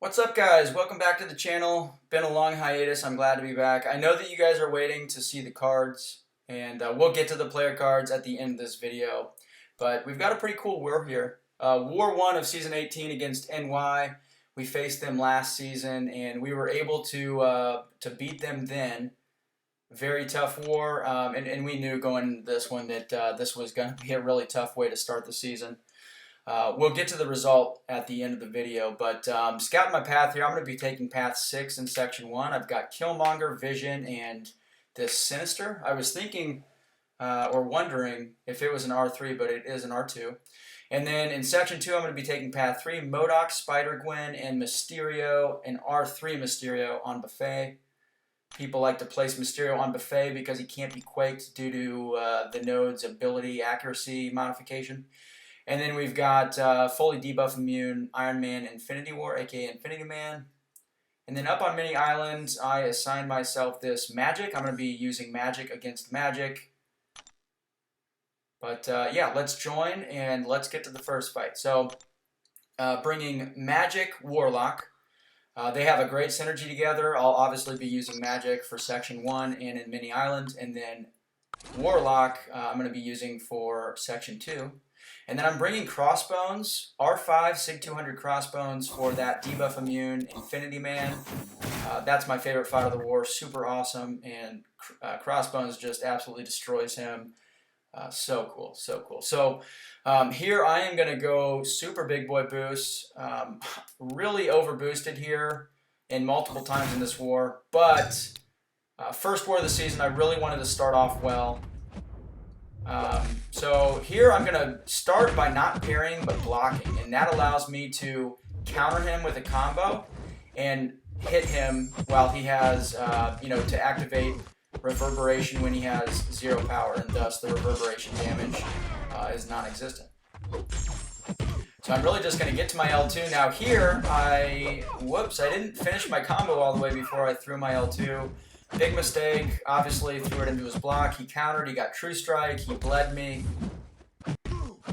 What's up, guys? Welcome back to the channel. Been a long hiatus. I'm glad to be back. I know that you guys are waiting to see the cards, and we'll get to the player cards at the end of this video. But we've got a pretty cool war here. War 1 of Season 18 against NY. We faced them last season, and we were able to beat them then. Very tough war, and we knew going into this one that this was going to be a really tough way to start the season. We'll get to the result at the end of the video, but scouting my path here, I'm going to be taking path 6 in section 1. I've got Killmonger, Vision, and this Sinister. I was thinking or wondering if it was an R3, but it is an R2. And then in section 2, I'm going to be taking path 3, Mojo, SpiderGwen, and Mysterio, and R3 Mysterio on Buffet. People like to place Mysterio on Buffet because he can't be quaked due to the node's ability accuracy modification. And then we've got fully debuff immune Iron Man Infinity War, aka Infinity Man. And then up on Mini Islands, I assigned myself this Magic. I'm going to be using Magic against Magic. But yeah, let's join and let's get to the first fight. So bringing Magic, Warlock. They have a great synergy together. I'll obviously be using Magic for section 1 and in Mini Islands. And then Warlock I'm going to be using for section 2. And then I'm bringing Crossbones, R5 Sig 200 Crossbones for that debuff immune Infinity Man. That's my favorite fight of the war, super awesome, and Crossbones just absolutely destroys him. So cool, so cool. So here I am going to go super big boy boost, really over boosted here and multiple times in this war, but first war of the season I really wanted to start off well. So here I'm going to start by not parrying but blocking, and that allows me to counter him with a combo and hit him while he has, to activate reverberation when he has 0 power, and thus the reverberation damage is non-existent. So I'm really just going to get to my L2. Now here, I didn't finish my combo all the way before I threw my L2. Big mistake, obviously threw it into his block, he countered, he got True Strike, he bled me.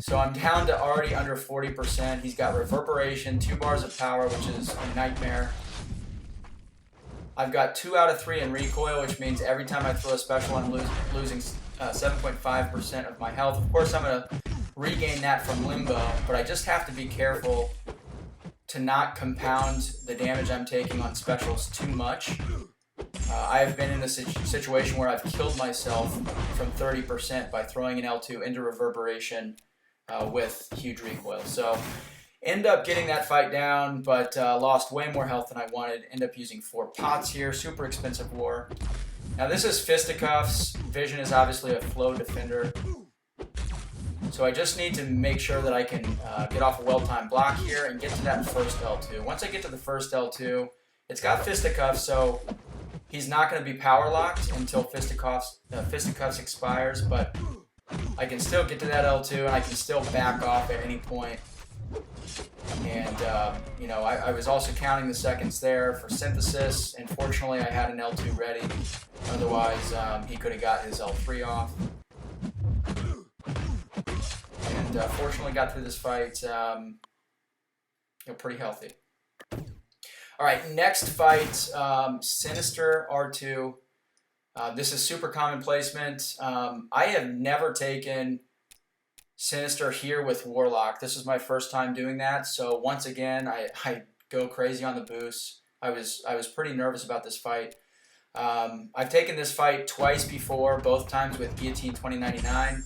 So I'm down to already under 40%, he's got Reverberation, 2 bars of power, which is a nightmare. I've got 2 out of 3 in recoil, which means every time I throw a special I'm losing 7.5% of my health. Of course I'm going to regain that from Limbo, but I just have to be careful to not compound the damage I'm taking on specials too much. I have been in a situation where I've killed myself from 30% by throwing an L2 into Reverberation with huge recoil. So, end up getting that fight down, but lost way more health than I wanted. End up using 4 pots here, super expensive war. Now this is Fisticuffs. Vision is obviously a flow defender. So I just need to make sure that I can get off a well-timed block here and get to that first L2. Once I get to the first L2, it's got Fisticuffs, so he's not going to be power locked until Fisticuffs expires, but I can still get to that L2 and I can still back off at any point. And, I was also counting the seconds there for synthesis, and fortunately I had an L2 ready. Otherwise, he could have got his L3 off. And fortunately got through this fight pretty healthy. Alright, next fight, Sinister R2. This is super common placement. I have never taken Sinister here with Warlock. This is my first time doing that, so once again, I go crazy on the boost. I was pretty nervous about this fight. I've taken this fight twice before, both times with Guillotine 2099,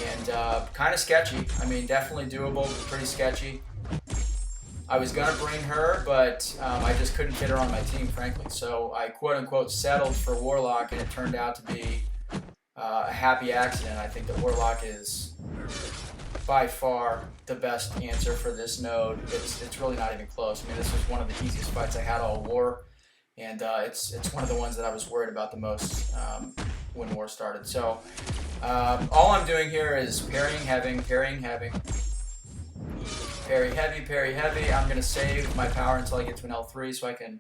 and kind of sketchy. I mean, definitely doable, but pretty sketchy. I was going to bring her, but I just couldn't get her on my team, frankly. So I quote-unquote settled for Warlock, and it turned out to be a happy accident. I think that Warlock is by far the best answer for this node. It's really not even close. I mean, this was one of the easiest fights I had all war, and it's one of the ones that I was worried about the most when war started. So all I'm doing here is parrying, having, parrying, having. Parry heavy, parry heavy. I'm going to save my power until I get to an L3 so I can,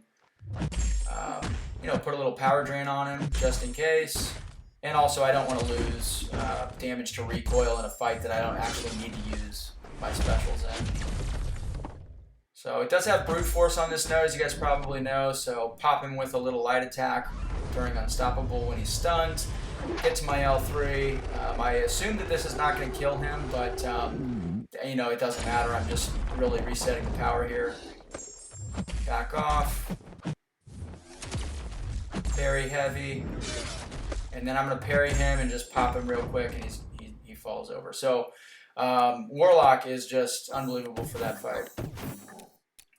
put a little power drain on him just in case. And also I don't want to lose damage to recoil in a fight that I don't actually need to use my specials in. So it does have brute force on this node, as you guys probably know, so pop him with a little light attack during Unstoppable when he's stunned. Get to my L3. I assume that this is not going to kill him, but you know, it doesn't matter. I'm just really resetting the power here. Back off. Parry heavy. And then I'm going to parry him and just pop him real quick, and he falls over. So Warlock is just unbelievable for that fight.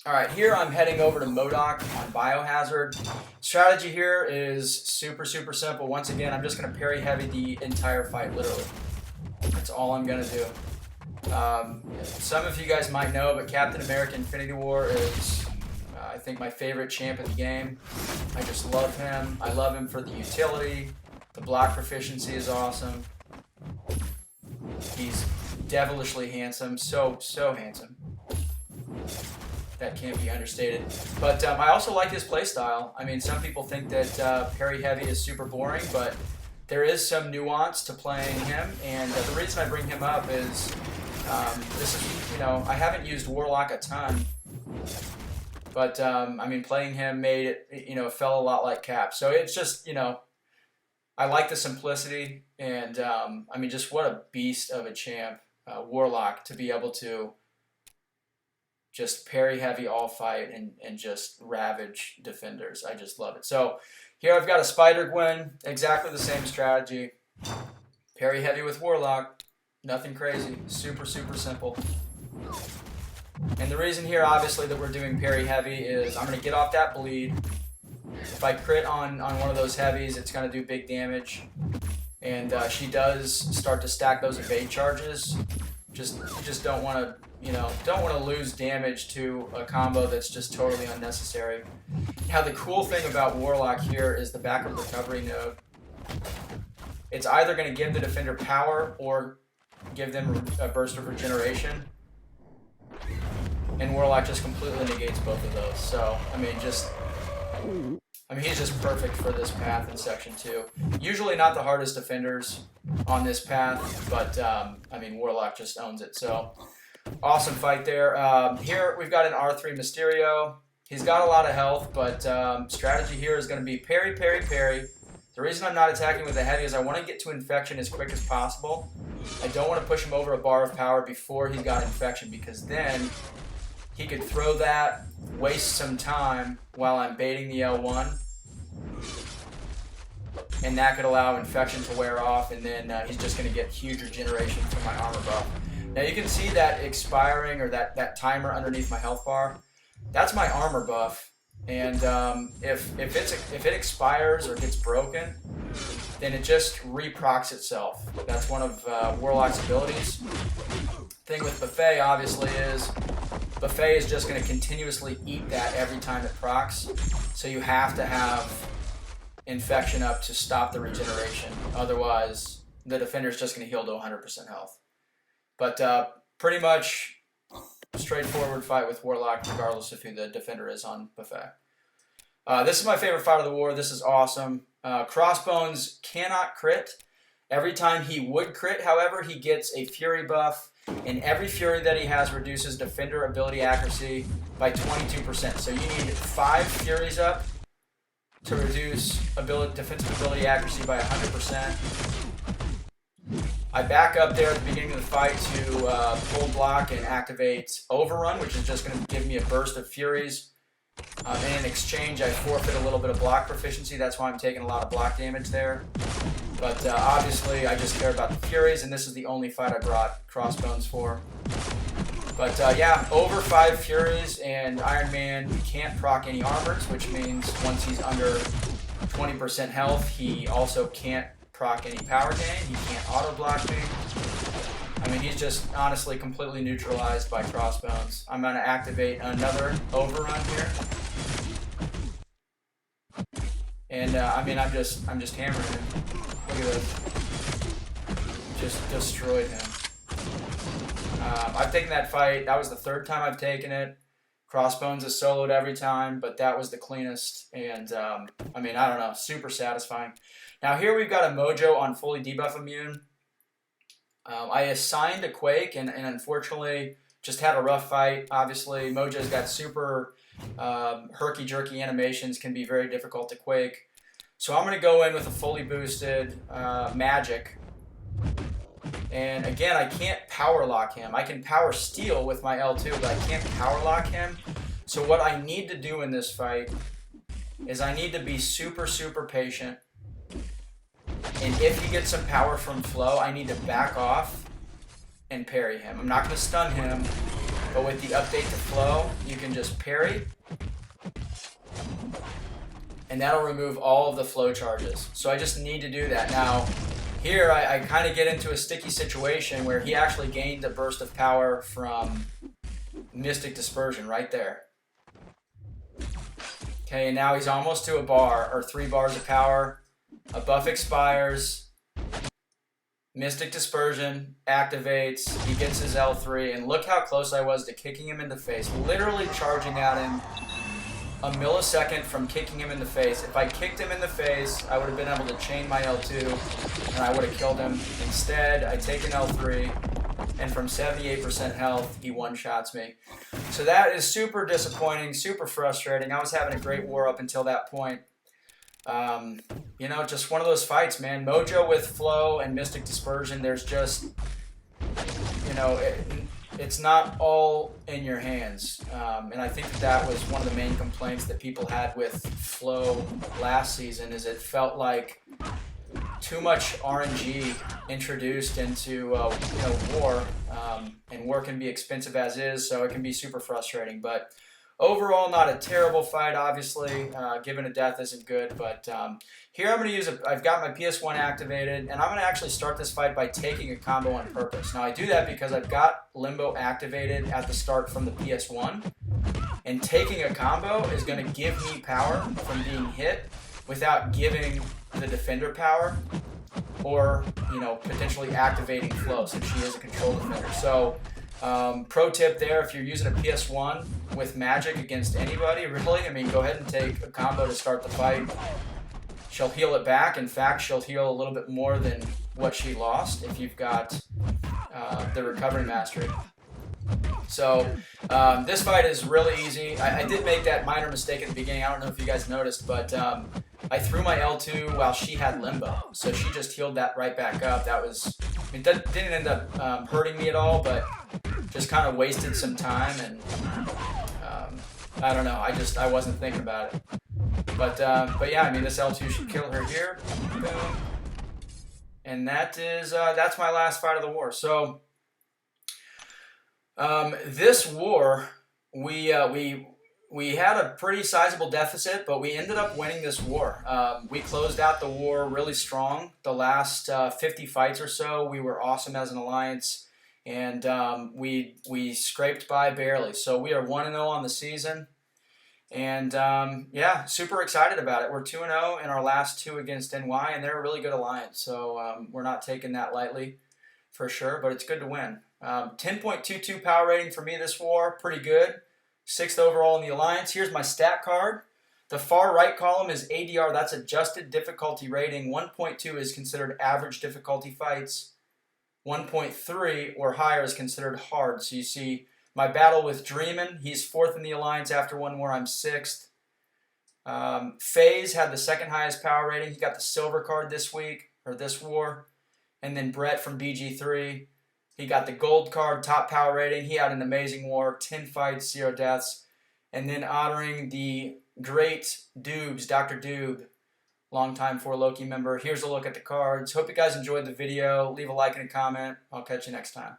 Alright, here I'm heading over to Modok on Biohazard. Strategy here is super simple. Once again, I'm just going to parry heavy the entire fight, literally. That's all I'm going to do. Some of you guys might know, but Captain America Infinity War is, I think, my favorite champ in the game. I just love him. I love him for the utility. The block proficiency is awesome. He's devilishly handsome. So handsome. That can't be understated. But I also like his playstyle. I mean, some people think that parry heavy is super boring, but there is some nuance to playing him. And the reason I bring him up is this is, you know, I haven't used Warlock a ton, but I mean, playing him made it, you know, felt a lot like Cap. So it's just, you know, I like the simplicity, and I mean, just what a beast of a champ, Warlock, to be able to just parry heavy all fight and just ravage defenders. I just love it. So here I've got a SpiderGwen, exactly the same strategy. Parry heavy with Warlock, nothing crazy, super simple. And the reason here, obviously, that we're doing parry heavy is I'm going to get off that bleed. If I crit on one of those heavies, it's going to do big damage. And she does start to stack those evade charges. You just don't want to, you know, don't want to lose damage to a combo that's just totally unnecessary. Now, the cool thing about Warlock here is the backup recovery node. It's either going to give the defender power or give them a burst of regeneration. And Warlock just completely negates both of those. So, I mean, he's just perfect for this path in Section 2. Usually not the hardest defenders on this path, but, I mean, Warlock just owns it. So, awesome fight there. Here we've got an R3 Mysterio. He's got a lot of health, but strategy here is going to be parry. The reason I'm not attacking with the heavy is I want to get to infection as quick as possible. I don't want to push him over a bar of power before he's got infection, because then he could throw that, waste some time while I'm baiting the L1, and that could allow infection to wear off, and then he's just going to get huge regeneration from my armor buff. Now you can see that expiring, or that timer underneath my health bar. That's my armor buff, and if it expires or gets broken, then it just reprocs itself. That's one of Warlock's abilities. Thing with Buffet, obviously, is Buffet is just going to continuously eat that every time it procs, so you have to have infection up to stop the regeneration. Otherwise, the defender's just going to heal to 100% health. But pretty much straightforward fight with Warlock, regardless of who the defender is on Buffet. This is my favorite fight of the war. This is awesome. Crossbones cannot crit. Every time he would crit, however, he gets a Fury buff, and every Fury that he has reduces defender ability accuracy by 22%. So you need 5 Furies up to reduce defensive ability accuracy by 100%. I back up there at the beginning of the fight to pull block and activate Overrun, which is just going to give me a burst of Furies. And in exchange, I forfeit a little bit of block proficiency. That's why I'm taking a lot of block damage there. But obviously, I just care about the Furies, and this is the only fight I brought Crossbones for. But yeah, over 5 Furies, and Iron Man can't proc any armors, which means once he's under 20% health, he also can't proc any power gain. He can't auto block me. I mean, he's just honestly completely neutralized by Crossbones. I'm going to activate another Overrun here. And I mean, I'm just hammering him. Look at this. Just destroyed him. I've taken that fight. That was the 3rd time I've taken it. Crossbones is soloed every time, but that was the cleanest. And I mean, I don't know, super satisfying. Now here we've got a Mojo on fully debuff immune. I assigned a Quake, and unfortunately just had a rough fight. Obviously, Mojo's got super herky-jerky animations, can be very difficult to quake. So I'm going to go in with a fully boosted magic. And again, I can't power lock him. I can power steal with my L2, but I can't power lock him. So what I need to do in this fight is I need to be super, super patient. And if he gets some power from flow, I need to back off and parry him. I'm not going to stun him, but with the update to flow, you can just parry. And that'll remove all of the flow charges. So I just need to do that. Now, here I kind of get into a sticky situation where he actually gained a burst of power from Mystic Dispersion right there. Okay, and now he's almost to a bar, or 3 bars of power. A buff expires. Mystic Dispersion activates. He gets his L3, and look how close I was to kicking him in the face. Literally charging at him a millisecond from kicking him in the face. If I kicked him in the face, I would have been able to chain my L2, and I would have killed him. Instead, I take an L3, and from 78% health, he one-shots me. So that is super disappointing, super frustrating. I was having a great war up until that point. You know, just one of those fights, man. Mojo with flow and Mystic Dispersion, there's just, you know, it's not all in your hands. And I think that was one of the main complaints that people had with flow last season, is it felt like too much RNG introduced into you know, war, and war can be expensive as is, so it can be super frustrating. But overall, not a terrible fight, obviously. Given a death isn't good, but here I'm going to use I've got my PS1 activated, and I'm going to actually start this fight by taking a combo on purpose. Now I do that because I've got Limbo activated at the start from the PS1, and taking a combo is going to give me power from being hit without giving the defender power, or, you know, potentially activating flow since she is a control defender. So pro tip there, if you're using a PS1 with magic against anybody, really, I mean, go ahead and take a combo to start the fight. She'll heal it back. In fact, she'll heal a little bit more than what she lost if you've got the recovery mastery. So this fight is really easy. I did make that minor mistake at the beginning. I don't know if you guys noticed, but I threw my L2 while she had Limbo. So she just healed that right back up. That was, I mean, that didn't end up hurting me at all, but just kind of wasted some time, and I don't know. I wasn't thinking about it. But yeah, I mean, this L2 should kill her here. Boom. And that is that's my last fight of the war. So this war, we had a pretty sizable deficit, but we ended up winning this war. We closed out the war really strong. The last 50 fights or so, we were awesome as an alliance, and we scraped by barely. So we are 1-0 on the season, and yeah, super excited about it. We're 2-0 in our last 2 against NY, and they're a really good alliance. So we're not taking that lightly, for sure, but it's good to win. 10.22 power rating for me this war, pretty good. 6th overall in the alliance. Here's my stat card. The far right column is ADR, that's adjusted difficulty rating. 1.2 is considered average difficulty fights. 1.3 or higher is considered hard. So you see my battle with dreamin, he's 4th in the alliance after 1 war, I'm 6th. FaZe had the 2nd highest power rating. He got the silver card this week, or this war. And then Brett from BG3, he got the gold card, top power rating. He had an amazing war, 10 fights, 0 deaths. And then honoring the great Doobs, Dr. Doob, longtime 4Loki member. Here's a look at the cards. Hope you guys enjoyed the video. Leave a like and a comment. I'll catch you next time.